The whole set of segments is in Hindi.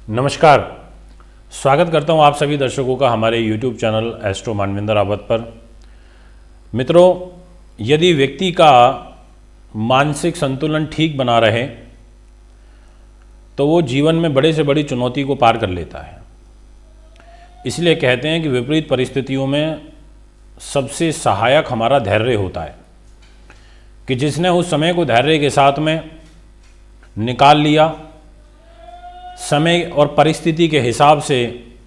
नमस्कार, स्वागत करता हूं आप सभी दर्शकों का हमारे YouTube channel astro Manvinder Rawat पर। मित्रों, यदि व्यक्ति का मानसिक संतुलन ठीक बना रहे तो वो जीवन में बड़े से बड़ी चुनौती को पार कर लेता है। इसलिए कहते हैं कि विपरीत परिस्थितियों में सबसे सहायक हमारा धैर्य होता है, कि जिसने उस समय को धैर्य के साथ में निकाल लिया, समय और परिस्थिति के हिसाब से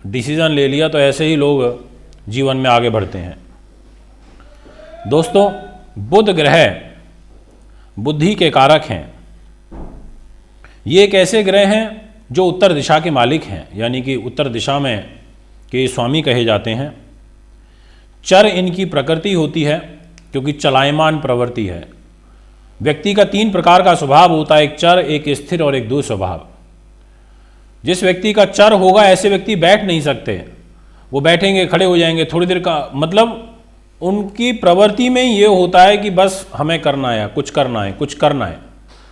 डिसीजन ले लिया, तो ऐसे ही लोग जीवन में आगे बढ़ते हैं। दोस्तों, बुध ग्रह बुद्धि के कारक हैं। ये एक ऐसे ग्रह हैं जो उत्तर दिशा के मालिक हैं, यानी कि उत्तर दिशा में के स्वामी कहे जाते हैं। चर इनकी प्रकृति होती है, क्योंकि चलायमान प्रवृत्ति है। व्यक्ति का 3 प्रकार का स्वभाव होता है, एक चर, एक स्थिर और एक दुस्वभाव। जिस व्यक्ति का चर होगा, ऐसे व्यक्ति बैठ नहीं सकते। वो बैठेंगे, खड़े हो जाएंगे, थोड़ी देर का मतलब उनकी प्रवृत्ति में ये होता है कि बस हमें करना है, कुछ करना है, कुछ करना है।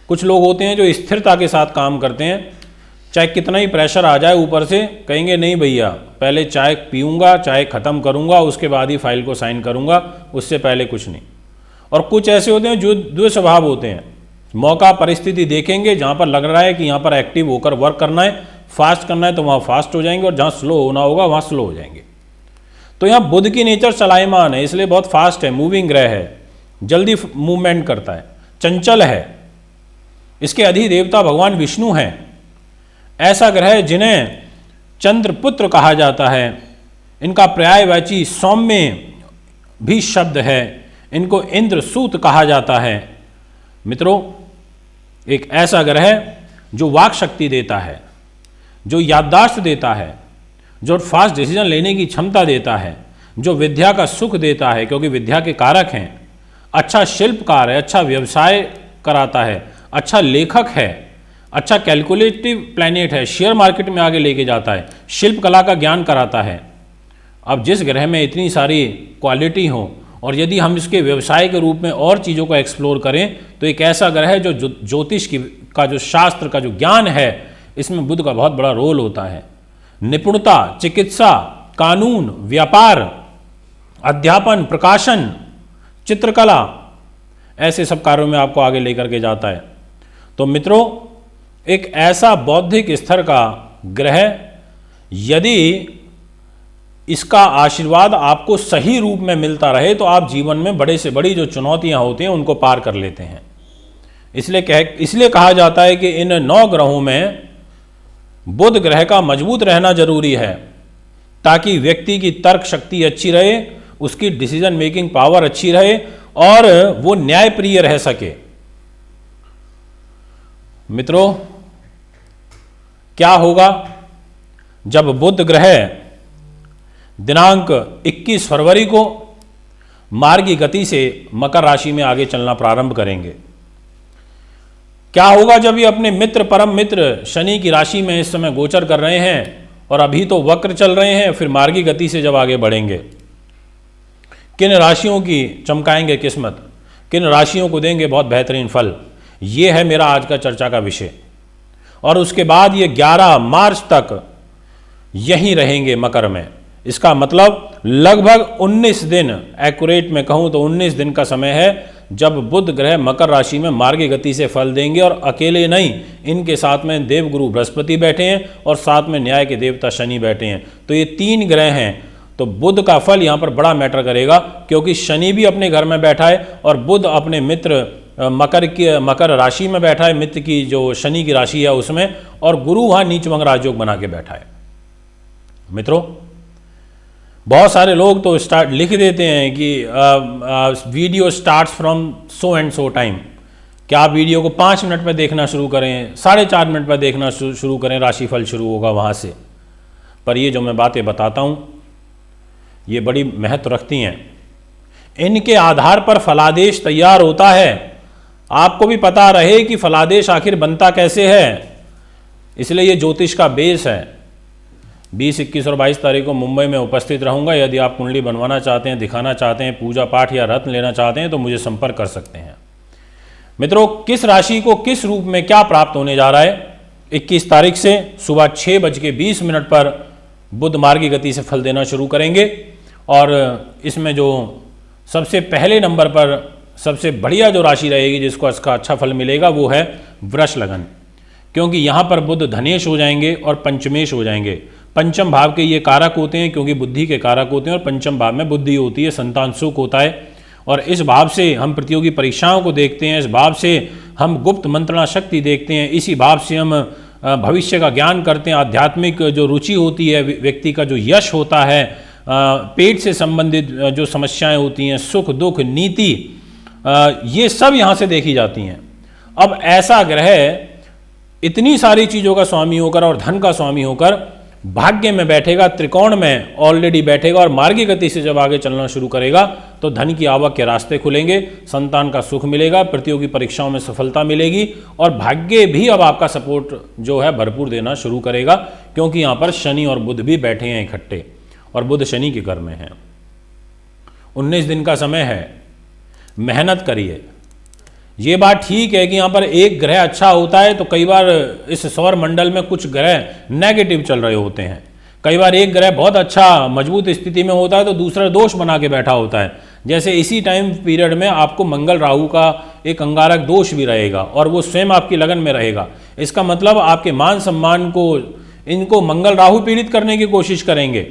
कुछ लोग होते हैं जो स्थिरता के साथ काम करते हैं, चाहे कितना ही प्रेशर आ जाए ऊपर से, कहेंगे नहीं भैया, पहले चाय पीऊँगा, चाय ख़त्म करूँगा, उसके बाद ही फाइल को साइन करूँगा, उससे पहले कुछ नहीं। और कुछ ऐसे होते हैं जो दुस्वभाव होते हैं, मौका परिस्थिति देखेंगे, जहाँ पर लग रहा है कि यहाँ पर एक्टिव होकर वर्क करना है, फास्ट करना है, तो वहाँ फास्ट हो जाएंगे, और जहाँ स्लो होना होगा वहाँ स्लो हो जाएंगे। तो यहाँ बुध की नेचर चलायमान है, इसलिए बहुत फास्ट है, मूविंग ग्रह है, जल्दी मूवमेंट करता है, चंचल है। इसके अधिदेवता भगवान विष्णु हैं। ऐसा ग्रह जिन्हें चंद्रपुत्र कहा जाता है, इनका पर्यायवाची सौम्य भी शब्द है, इनको इंद्रसूत कहा जाता है। मित्रों, एक ऐसा ग्रह जो वाक शक्ति देता है, जो याददाश्त देता है, जो फास्ट डिसीजन लेने की क्षमता देता है, जो विद्या का सुख देता है, क्योंकि विद्या के कारक हैं, अच्छा शिल्पकार है, अच्छा व्यवसाय कराता है, अच्छा लेखक है, अच्छा कैलकुलेटिव प्लैनेट है, शेयर मार्केट में आगे लेके जाता है, शिल्प कला का ज्ञान कराता है। अब जिस ग्रह में इतनी सारी क्वालिटी हो, और यदि हम इसके व्यवसाय के रूप में और चीज़ों को एक्सप्लोर करें, तो एक ऐसा ग्रह है जो ज्योतिष का जो शास्त्र का जो ज्ञान है, इसमें बुध का बहुत बड़ा रोल होता है। निपुणता, चिकित्सा, कानून, व्यापार, अध्यापन, प्रकाशन, चित्रकला, ऐसे सब कार्यों में आपको आगे लेकर के जाता है। तो मित्रों, एक ऐसा बौद्धिक स्तर का ग्रह, यदि इसका आशीर्वाद आपको सही रूप में मिलता रहे, तो आप जीवन में बड़े से बड़ी जो चुनौतियां होती हैं उनको पार कर लेते हैं। इसलिए कहा जाता है कि इन 9 ग्रहों में बुध ग्रह का मजबूत रहना जरूरी है, ताकि व्यक्ति की तर्क शक्ति अच्छी रहे, उसकी डिसीजन मेकिंग पावर अच्छी रहे, और वो न्यायप्रिय रह सके। मित्रों, क्या होगा जब बुध ग्रह दिनांक 21 फरवरी को मार्गी गति से मकर राशि में आगे चलना प्रारंभ करेंगे? क्या होगा जब ये अपने मित्र, परम मित्र शनि की राशि में इस समय गोचर कर रहे हैं, और अभी तो वक्र चल रहे हैं, फिर मार्गी गति से जब आगे बढ़ेंगे? किन राशियों की चमकाएंगे किस्मत, किन राशियों को देंगे बहुत बेहतरीन फल? ये है मेरा आज का चर्चा का विषय। और उसके बाद ये 11 मार्च तक यहीं रहेंगे मकर में। इसका मतलब लगभग 19 दिन, एक्यूरेट में कहूँ तो 19 दिन का समय है, जब बुध ग्रह मकर राशि में मार्गी गति से फल देंगे। और अकेले नहीं, इनके साथ में देवगुरु बृहस्पति बैठे हैं, और साथ में न्याय के देवता शनि बैठे हैं। तो ये 3 ग्रह हैं। तो बुध का फल यहाँ पर बड़ा मैटर करेगा, क्योंकि शनि भी अपने घर में बैठा है, और बुध अपने मित्र मकर राशि में बैठा है, मित्र की जो शनि की राशि है उसमें, और गुरु वहाँ नीचभंग राजयोग बना के बैठा है। मित्रों, बहुत सारे लोग तो लिख देते हैं कि video starts from so and so time, कि आप वीडियो को 5 मिनट में देखना शुरू करें, 4.5 मिनट में देखना शुरू करें, राशिफल शुरू होगा वहाँ से। पर ये जो मैं बातें बताता हूँ, ये बड़ी महत्व रखती हैं। इनके आधार पर फलादेश तैयार होता है। आपको भी पता रहे कि फलादेश आखिर बनता कैसे है, इसलिए ये ज्योतिष का बेस है। 20, 21 और 22 तारीख को मुंबई में उपस्थित रहूंगा। यदि आप कुंडली बनवाना चाहते हैं, दिखाना चाहते हैं, पूजा पाठ या रत्न लेना चाहते हैं, तो मुझे संपर्क कर सकते हैं। मित्रों, किस राशि को किस रूप में क्या प्राप्त होने जा रहा है, 21 तारीख से सुबह 6:20 पर बुध मार्गी गति से फल देना शुरू करेंगे। और इसमें जो सबसे पहले नंबर पर सबसे बढ़िया जो राशि रहेगी जिसको इसका अच्छा फल मिलेगा वो है वृष लगन, क्योंकि यहाँ पर बुध धनेश हो जाएंगे और पंचमेश हो जाएंगे। पंचम भाव के ये कारक होते हैं क्योंकि बुद्धि के कारक होते हैं, और पंचम भाव में बुद्धि होती है, संतान सुख होता है। और इस भाव से हम प्रतियोगी परीक्षाओं को देखते हैं, इस भाव से हम गुप्त मंत्रणा शक्ति देखते हैं, इसी भाव से हम भविष्य का ज्ञान करते हैं। आध्यात्मिक जो रुचि होती है व्यक्ति का, जो यश होता है, पेट से संबंधित जो समस्याएं होती हैं, सुख दुख नीति, ये सब यहाँ से देखी जाती हैं। अब ऐसा ग्रह इतनी सारी चीज़ों का स्वामी होकर और धन का स्वामी होकर भाग्य में बैठेगा, त्रिकोण में ऑलरेडी बैठेगा, और मार्गी गति से जब आगे चलना शुरू करेगा तो धन की आवक के रास्ते खुलेंगे, संतान का सुख मिलेगा, प्रतियोगी परीक्षाओं में सफलता मिलेगी, और भाग्य भी अब आपका सपोर्ट जो है भरपूर देना शुरू करेगा, क्योंकि यहाँ पर शनि और बुध भी बैठे हैं इकट्ठे, और बुध शनि के घर में है। 19 दिन का समय है, मेहनत करिए। ये बात ठीक है कि यहाँ पर एक ग्रह अच्छा होता है तो कई बार इस सौर मंडल में कुछ ग्रह नेगेटिव चल रहे होते हैं, कई बार एक ग्रह बहुत अच्छा मजबूत स्थिति में होता है तो दूसरा दोष बना के बैठा होता है। जैसे इसी टाइम पीरियड में आपको मंगल राहु का एक अंगारक दोष भी रहेगा और वो स्वयं आपकी लगन में रहेगा। इसका मतलब आपके मान सम्मान को इनको मंगल राहु पीड़ित करने की कोशिश करेंगे,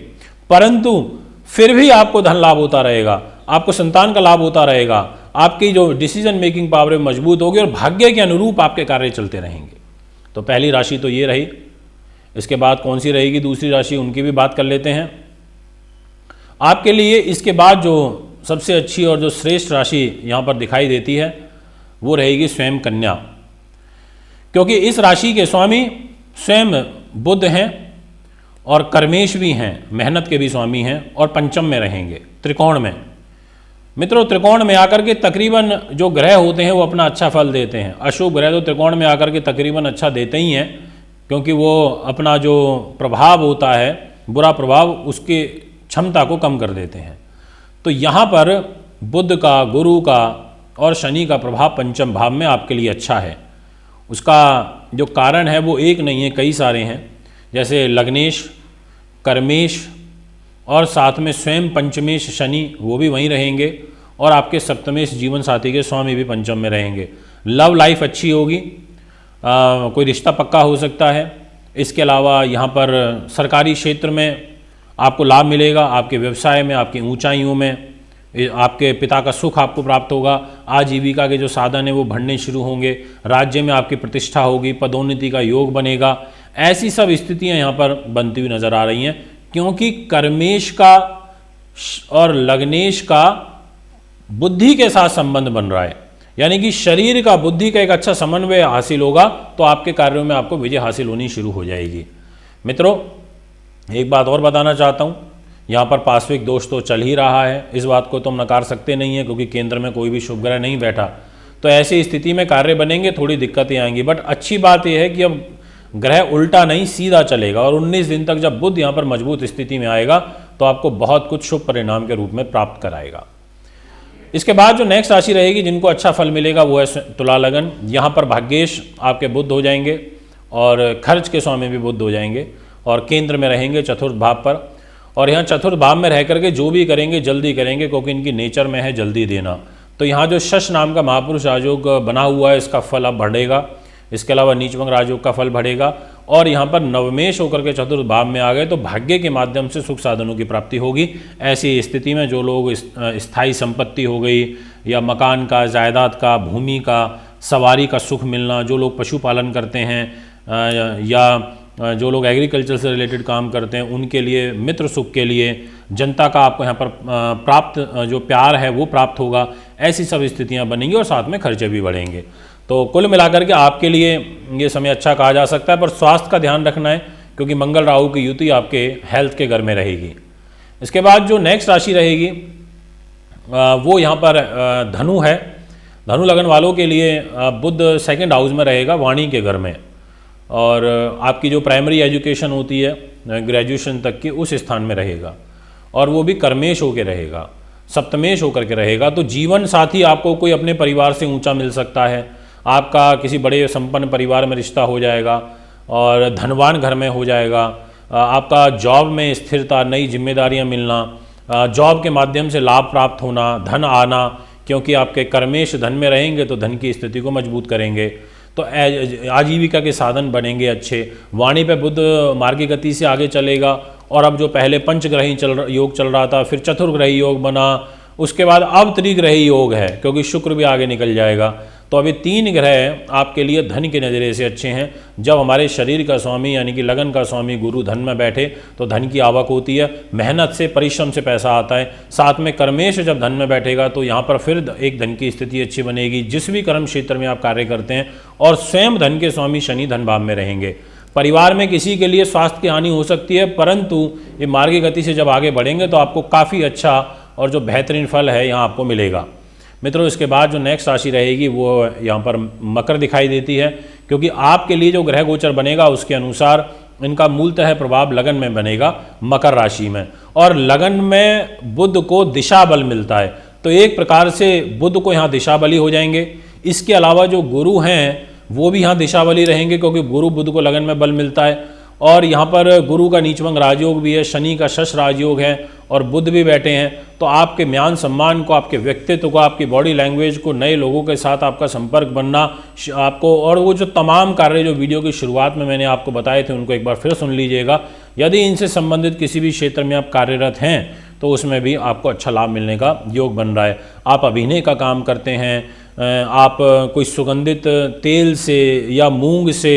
परंतु फिर भी आपको धन लाभ होता रहेगा, आपको संतान का लाभ होता रहेगा, आपकी जो डिसीजन मेकिंग पावर मजबूत होगी और भाग्य के अनुरूप आपके कार्य चलते रहेंगे। तो पहली राशि तो ये रही। इसके बाद कौन सी रहेगी दूसरी राशि, उनकी भी बात कर लेते हैं। आपके लिए इसके बाद जो सबसे अच्छी और जो श्रेष्ठ राशि यहाँ पर दिखाई देती है वो रहेगी स्वयं कन्या, क्योंकि इस राशि के स्वामी स्वयं बुध हैं और कर्मेश भी हैं, मेहनत के भी स्वामी हैं, और पंचम में रहेंगे त्रिकोण में। मित्रों, त्रिकोण में आकर के तकरीबन जो ग्रह होते हैं वो अपना अच्छा फल देते हैं। अशुभ ग्रह तो त्रिकोण में आकर के तकरीबन अच्छा देते ही हैं, क्योंकि वो अपना जो प्रभाव होता है, बुरा प्रभाव, उसकी क्षमता को कम कर देते हैं। तो यहाँ पर बुध का, गुरु का और शनि का प्रभाव पंचम भाव में आपके लिए अच्छा है। उसका जो कारण है वो एक नहीं है, कई सारे हैं, जैसे लग्नेश, कर्मेश और साथ में स्वयं पंचमेश शनि वो भी वहीं रहेंगे, और आपके सप्तमेश जीवन साथी के स्वामी भी पंचम में रहेंगे। लव लाइफ अच्छी होगी, कोई रिश्ता पक्का हो सकता है। इसके अलावा यहाँ पर सरकारी क्षेत्र में आपको लाभ मिलेगा, आपके व्यवसाय में, आपकी ऊंचाइयों में, आपके पिता का सुख आपको प्राप्त होगा, आजीविका के जो साधन है वो बढ़ने शुरू होंगे, राज्य में आपकी प्रतिष्ठा होगी, पदोन्नति का योग बनेगा। ऐसी सब स्थितियाँ यहाँ पर बनती हुई नजर आ रही हैं, क्योंकि कर्मेश का और लग्नेश का बुद्धि के साथ संबंध बन रहा है, यानी कि शरीर का बुद्धि का एक अच्छा समन्वय हासिल होगा तो आपके कार्यों में आपको विजय हासिल होनी शुरू हो जाएगी। मित्रों, एक बात और बताना चाहता हूँ, यहाँ पर पार्श्विक दोष तो चल ही रहा है, इस बात को तो हम नकार सकते नहीं है, क्योंकि केंद्र में कोई भी शुभ ग्रह नहीं बैठा। तो ऐसी स्थिति में कार्य बनेंगे, थोड़ी दिक्कतें आएंगी, बट अच्छी बात यह है कि अब ग्रह उल्टा नहीं सीधा चलेगा, और 19 दिन तक जब बुध यहाँ पर मजबूत स्थिति में आएगा तो आपको बहुत कुछ शुभ परिणाम के रूप में प्राप्त कराएगा। इसके बाद जो नेक्स्ट राशि रहेगी जिनको अच्छा फल मिलेगा वो है तुला लगन। यहाँ पर भाग्येश आपके बुध हो जाएंगे और खर्च के स्वामी भी बुध हो जाएंगे, और केंद्र में रहेंगे चतुर्थ भाव पर। और यहाँ चतुर्थ भाव में रह करके जो भी करेंगे जल्दी करेंगे, क्योंकि इनकी नेचर में है जल्दी देना। तो यहाँ जो शश नाम का महापुरुष राजयोग बना हुआ है इसका फल अब बढ़ेगा। इसके अलावा नीचभंग राजयोग का फल बढ़ेगा, और यहाँ पर नवमेश होकर के चतुर्थ भाव में आ गए तो भाग्य के माध्यम से सुख साधनों की प्राप्ति होगी। ऐसी स्थिति में जो लोग स्थायी संपत्ति हो गई या मकान का, जायदाद का, भूमि का, सवारी का सुख मिलना, जो लोग पशुपालन करते हैं या जो लोग एग्रीकल्चर से रिलेटेड काम करते हैं उनके लिए, मित्र सुख के लिए, जनता का आपको यहाँ पर प्राप्त जो प्यार है वो प्राप्त होगा। ऐसी सब स्थितियाँ बनेंगी और साथ में खर्चे भी बढ़ेंगे। तो कुल मिलाकर के आपके लिए ये समय अच्छा कहा जा सकता है, पर स्वास्थ्य का ध्यान रखना है, क्योंकि मंगल राहु की युति आपके हेल्थ के घर में रहेगी। इसके बाद जो नेक्स्ट राशि रहेगी वो यहाँ पर धनु है। धनु लगन वालों के लिए बुध सेकंड हाउस में रहेगा, वाणी के घर में, और आपकी जो प्राइमरी एजुकेशन होती है ग्रेजुएशन तक की उस स्थान में रहेगा, और वो भी कर्मेश होकर रहेगा, सप्तमेश होकर के रहेगा। तो जीवन साथी आपको कोई अपने परिवार से ऊंचा मिल सकता है, आपका किसी बड़े संपन्न परिवार में रिश्ता हो जाएगा, और धनवान घर में हो जाएगा। आपका जॉब में स्थिरता, नई जिम्मेदारियां मिलना, जॉब के माध्यम से लाभ प्राप्त होना, धन आना, क्योंकि आपके कर्मेश धन में रहेंगे तो धन की स्थिति को मजबूत करेंगे, तो आजीविका के साधन बनेंगे अच्छे। वाणी पे बुध मार्गी गति से आगे चलेगा और अब जो पहले पंचग्रही योग चल रहा था, फिर चतुर्ग्रही योग बना, उसके बाद अब त्रिग्रही योग है क्योंकि शुक्र भी आगे निकल जाएगा। तो अभी 3 ग्रह आपके लिए धन के नज़रिए से अच्छे हैं। जब हमारे शरीर का स्वामी यानी कि लगन का स्वामी गुरु धन में बैठे तो धन की आवक होती है, मेहनत से परिश्रम से पैसा आता है। साथ में कर्मेश जब धन में बैठेगा तो यहाँ पर फिर एक धन की स्थिति अच्छी बनेगी जिस भी कर्म क्षेत्र में आप कार्य करते हैं। और स्वयं धन के स्वामी शनि धन भाव में रहेंगे। परिवार में किसी के लिए स्वास्थ्य की हानि हो सकती है, परंतु ये मार्गी गति से जब आगे बढ़ेंगे तो आपको काफ़ी अच्छा और जो बेहतरीन फल है यहाँ आपको मिलेगा। मित्रों, इसके बाद जो नेक्स्ट राशि रहेगी वो यहाँ पर मकर दिखाई देती है, क्योंकि आपके लिए जो ग्रह गोचर बनेगा उसके अनुसार इनका मूलतः प्रभाव लगन में बनेगा, मकर राशि में। और लगन में बुध को दिशा बल मिलता है, तो एक प्रकार से बुध को यहाँ दिशा बली हो जाएंगे। इसके अलावा जो गुरु हैं वो भी यहाँ दिशा बली रहेंगे, क्योंकि गुरु बुध को लगन में बल मिलता है। और यहाँ पर गुरु का नीचभंग राजयोग भी है, शनि का शश राजयोग है और बुध भी बैठे हैं। तो आपके म्यान सम्मान को, आपके व्यक्तित्व को, आपकी बॉडी लैंग्वेज को, नए लोगों के साथ आपका संपर्क बनना आपको, और वो जो तमाम कार्य जो वीडियो की शुरुआत में मैंने आपको बताए थे उनको एक बार फिर सुन लीजिएगा। यदि इनसे संबंधित किसी भी क्षेत्र में आप कार्यरत हैं तो उसमें भी आपको अच्छा लाभ मिलने का योग बन रहा है। आप अभिनय का काम करते हैं, आप कोई सुगंधित तेल से या मूंग से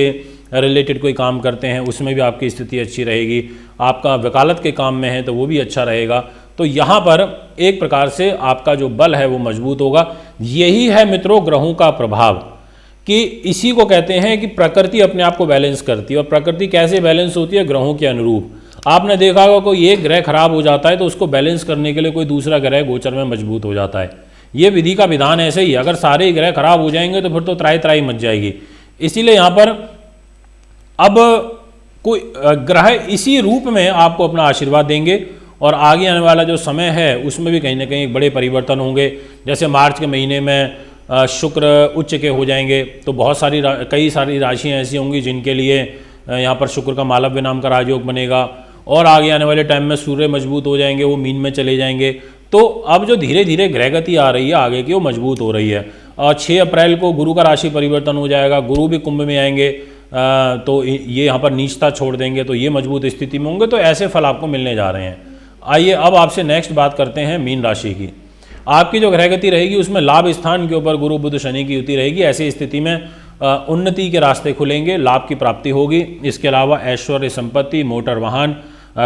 रिलेटेड कोई काम करते हैं, उसमें भी आपकी स्थिति अच्छी रहेगी। आपका वकालत के काम में है तो वो भी अच्छा रहेगा। तो यहाँ पर एक प्रकार से आपका जो बल है वो मजबूत होगा। यही है मित्रों ग्रहों का प्रभाव, कि इसी को कहते हैं कि प्रकृति अपने आप को बैलेंस करती है। और प्रकृति कैसे बैलेंस होती है? ग्रहों के अनुरूप। आपने देखा होगा कोई एक ग्रह खराब हो जाता है तो उसको बैलेंस करने के लिए कोई दूसरा ग्रह गोचर में मजबूत हो जाता है। ये विधि का विधान ऐसे ही है। अगर सारे ग्रह खराब हो जाएंगे तो फिर तो त्राई त्राई मच जाएगी। इसीलिए यहाँ पर अब कोई ग्रह इसी रूप में आपको अपना आशीर्वाद देंगे और आगे आने वाला जो समय है उसमें भी कहीं ना कहीं बड़े परिवर्तन होंगे। जैसे मार्च के महीने में शुक्र उच्च के हो जाएंगे तो बहुत सारी कई सारी राशियाँ ऐसी होंगी जिनके लिए यहाँ पर शुक्र का मालव्य नाम का राजयोग बनेगा। और आगे आने वाले टाइम में सूर्य मजबूत हो जाएंगे, वो मीन में चले जाएंगे। तो अब जो धीरे धीरे ग्रह गति आ रही है आगे की वो मजबूत हो रही है। और 6 अप्रैल को गुरु का राशि परिवर्तन हो जाएगा, गुरु भी कुंभ में आएंगे, तो ये यहाँ पर नीचता छोड़ देंगे तो ये मजबूत स्थिति में होंगे। तो ऐसे फल आपको मिलने जा रहे हैं। आइए अब आपसे नेक्स्ट बात करते हैं मीन राशि की। आपकी जो ग्रह गति रहेगी उसमें लाभ स्थान के ऊपर गुरु बुध शनि की युति रहेगी। ऐसी स्थिति में उन्नति के रास्ते खुलेंगे, लाभ की प्राप्ति होगी। इसके अलावा ऐश्वर्य, संपत्ति, मोटर वाहन,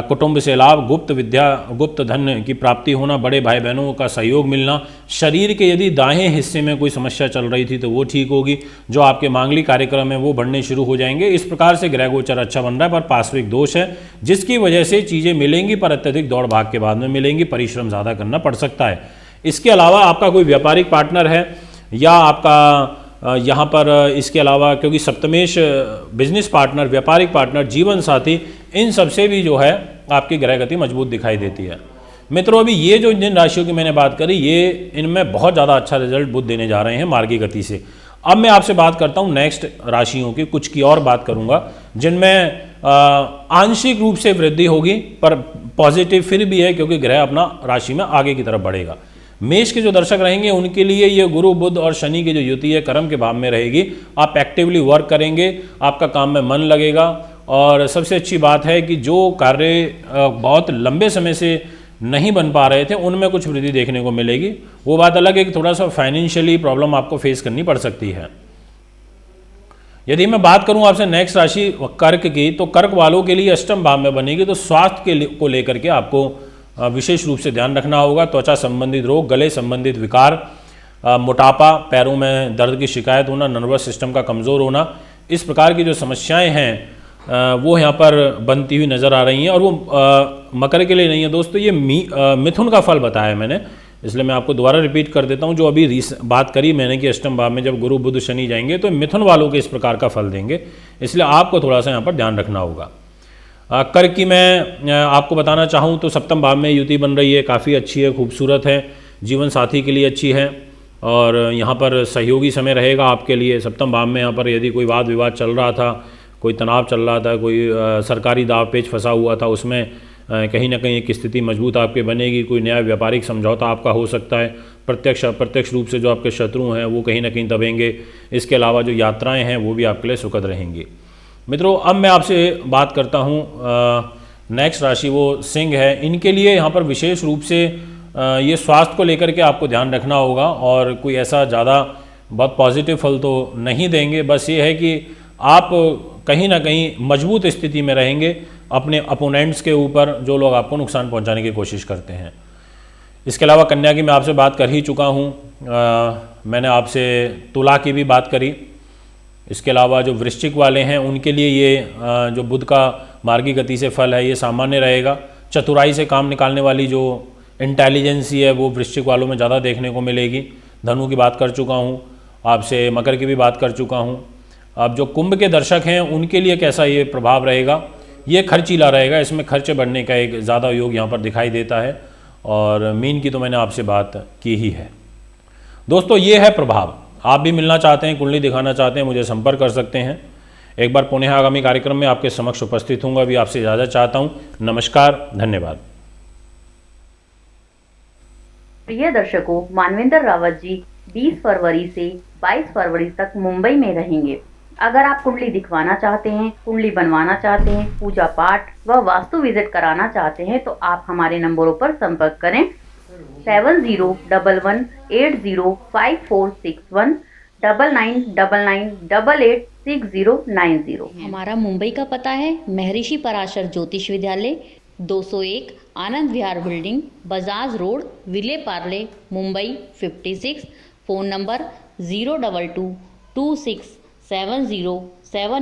कुटुंब से लाभ, गुप्त विद्या, गुप्त धन की प्राप्ति होना, बड़े भाई बहनों का सहयोग मिलना। शरीर के यदि दाएं हिस्से में कोई समस्या चल रही थी तो वो ठीक होगी। जो आपके मांगलिक कार्यक्रम है वो बढ़ने शुरू हो जाएंगे। इस प्रकार से ग्रह गोचर अच्छा बन रहा है, पर पार्श्विक दोष है जिसकी वजह से चीज़ें मिलेंगी पर अत्यधिक दौड़ भाग के बाद में मिलेंगी, परिश्रम ज़्यादा करना पड़ सकता है। इसके अलावा आपका कोई व्यापारिक पार्टनर है या आपका यहाँ पर इसके अलावा क्योंकि सप्तमेश बिजनेस पार्टनर, व्यापारिक पार्टनर, जीवन साथी, इन सब से भी जो है आपकी ग्रह गति मजबूत दिखाई देती है। मित्रों, अभी ये जो जिन राशियों की मैंने बात करी ये इनमें बहुत ज़्यादा अच्छा रिजल्ट बुध देने जा रहे हैं मार्गी गति से। अब मैं आपसे बात करता हूँ नेक्स्ट राशियों की, कुछ की और बात करूँगा जिनमें आंशिक रूप से वृद्धि होगी पर पॉजिटिव फिर भी है क्योंकि ग्रह अपना राशि में आगे की तरफ बढ़ेगा। मेष के जो दर्शक रहेंगे उनके लिए ये गुरु बुध और शनि की जो युति है कर्म के भाव में रहेगी। आप एक्टिवली वर्क करेंगे, आपका काम में मन लगेगा। और सबसे अच्छी बात है कि जो कार्य बहुत लंबे समय से नहीं बन पा रहे थे उनमें कुछ वृद्धि देखने को मिलेगी। वो बात अलग है कि थोड़ा सा फाइनेंशियली प्रॉब्लम आपको फेस करनी पड़ सकती है। यदि मैं बात करूं आपसे नेक्स्ट राशि कर्क की, तो कर्क वालों के लिए अष्टम भाव में बनेगी। तो स्वास्थ्य को लेकर के आपको विशेष रूप से ध्यान रखना होगा। त्वचा संबंधित रोग, गले संबंधित विकार, मोटापा, पैरों में दर्द की शिकायत होना, नर्वस सिस्टम का कमज़ोर होना, इस प्रकार की जो समस्याएं हैं वो यहाँ पर बनती हुई नज़र आ रही हैं। और वो मकर के लिए नहीं है दोस्तों, ये मिथुन का फल बताया मैंने, इसलिए मैं आपको दोबारा रिपीट कर देता हूँ। जो अभी बात करी मैंने कि अष्टम भाव में जब गुरु बुध शनि जाएंगे तो मिथुन वालों के इस प्रकार का फल देंगे, इसलिए आपको थोड़ा सा यहाँ पर ध्यान रखना होगा। कर्क की मैं आपको बताना चाहूँ तो सप्तम भाव में युति बन रही है, काफ़ी अच्छी है, खूबसूरत है, जीवन साथी के लिए अच्छी है। और यहाँ पर सहयोगी समय रहेगा आपके लिए। सप्तम भाव में यहाँ पर यदि कोई वाद विवाद चल रहा था, कोई तनाव चल रहा था, कोई सरकारी दाव पेच फंसा हुआ था, उसमें कहीं ना कहीं एक स्थिति मजबूत आपके बनेगी। कोई नया व्यापारिक समझौता आपका हो सकता है। प्रत्यक्ष अप्रत्यक्ष रूप से जो आपके शत्रु हैं वो कहीं ना कहीं दबेंगे। इसके अलावा जो यात्राएं हैं वो भी आपके लिए सुखद रहेंगी। मित्रों, अब मैं आपसे बात करता हूँ नेक्स्ट राशि, वो सिंह है। इनके लिए यहाँ पर विशेष रूप से ये स्वास्थ्य को लेकर के आपको ध्यान रखना होगा, और कोई ऐसा ज़्यादा बहुत पॉजिटिव फल तो नहीं देंगे। बस ये है कि आप कहीं ना कहीं मजबूत स्थिति में रहेंगे अपने अपोनेंट्स के ऊपर, जो लोग आपको नुकसान पहुंचाने की कोशिश करते हैं। इसके अलावा कन्या की मैं आपसे बात कर ही चुका हूं, मैंने आपसे तुला की भी बात करी। इसके अलावा जो वृश्चिक वाले हैं उनके लिए ये जो बुध का मार्गी गति से फल है ये सामान्य रहेगा। चतुराई से काम निकालने वाली जो इंटेलिजेंसी है वो वृश्चिक वालों में ज़्यादा देखने को मिलेगी। धनु की बात कर चुका हूँ, आपसे मकर की भी बात कर चुका हूँ। अब जो कुंभ के दर्शक हैं उनके लिए कैसा ये प्रभाव रहेगा, ये खर्चीला रहेगा, इसमें खर्चे बढ़ने का एक ज़्यादा योग यहाँ पर दिखाई देता है। और मीन की तो मैंने आपसे बात की ही है। दोस्तों, ये है प्रभाव। आप भी मिलना चाहते हैं, कुंडली दिखाना चाहते हैं, मुझे संपर्क कर सकते हैं। एक बार पुनः आगामी कार्यक्रम में आपके समक्ष उपस्थित हूँगा। अभी आपसे इजाज़त चाहता हूँ। नमस्कार, धन्यवाद। प्रिय दर्शकों, मानवेंद्र रावत जी 20 फरवरी से 22 फरवरी तक मुंबई में रहेंगे। अगर आप कुंडली दिखवाना चाहते हैं, कुंडली बनवाना चाहते हैं, पूजा पाठ व वास्तु विजिट कराना चाहते हैं तो आप हमारे नंबरों पर संपर्क करें 7011805461 9999886090। हमारा मुंबई का पता है महर्षि पराशर ज्योतिष विद्यालय, 201 Anand Vihar building, Bajaj road, Vile Parle, Mumbai 56। Phone number 022267070